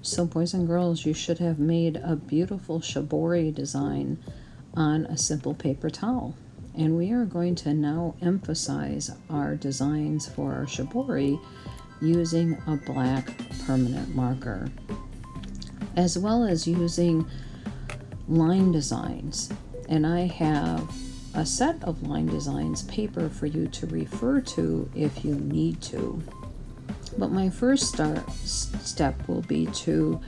So boys and girls, you should have made a beautiful shibori design on a simple paper towel. And we are going to now emphasize our designs for our shibori using a black permanent marker, as well as using line designs. And I have a set of line designs paper for you to refer to if you need to. But my first step will be to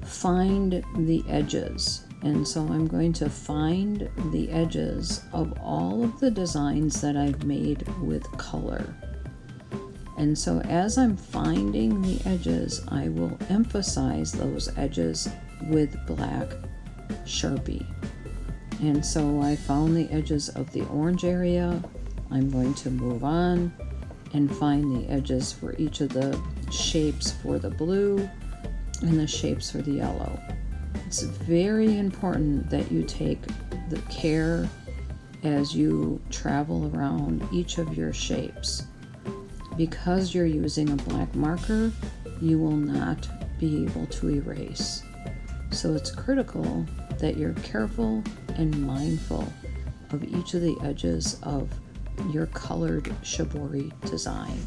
find the edges. And so I'm going to find the edges of all of the designs that I've made with color. And so as I'm finding the edges, I will emphasize those edges with black Sharpie. And so I found the edges of the orange area. I'm going to move on and find the edges for each of the shapes for the blue and the shapes for the yellow. It's very important that you take the care as you travel around each of your shapes. Because you're using a black marker, you will not be able to erase. So it's critical that you're careful and mindful of each of the edges of your colored shibori design.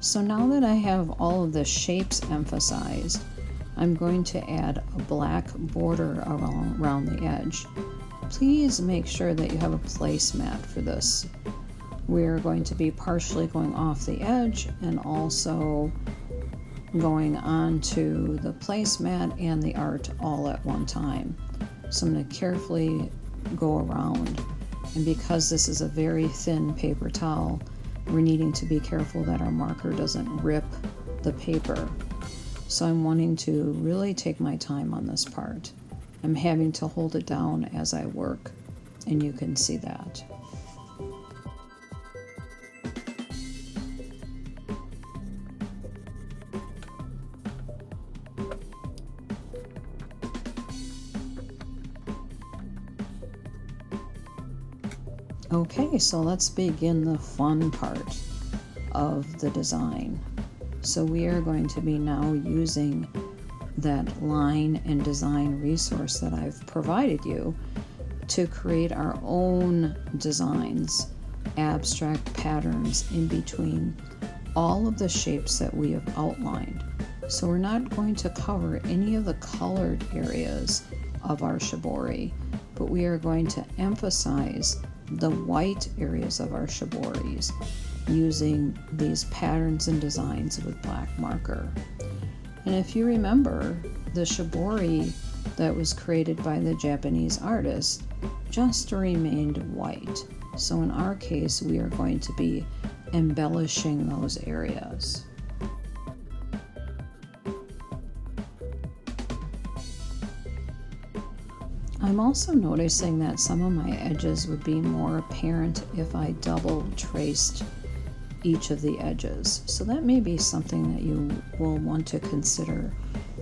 So now that I have all of the shapes emphasized, I'm going to add a black border around the edge. Please make sure that you have a placemat for this. We're going to be partially going off the edge and also going onto the placemat and the art all at one time. So I'm going to carefully go around. And because this is a very thin paper towel, we're needing to be careful that our marker doesn't rip the paper. So I'm wanting to really take my time on this part. I'm having to hold it down as I work, and you can see that. Okay, so let's begin the fun part of the design. So we are going to be now using that line and design resource that I've provided you to create our own designs, abstract patterns in between all of the shapes that we have outlined. So we're not going to cover any of the colored areas of our shibori, but we are going to emphasize the white areas of our shiboris using these patterns and designs with black marker. And if you remember, the shibori that was created by the Japanese artist just remained white. So in our case, we are going to be embellishing those areas. I'm also noticing that some of my edges would be more apparent if I double traced each of the edges. So that may be something that you will want to consider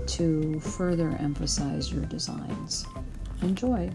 to further emphasize your designs. Enjoy!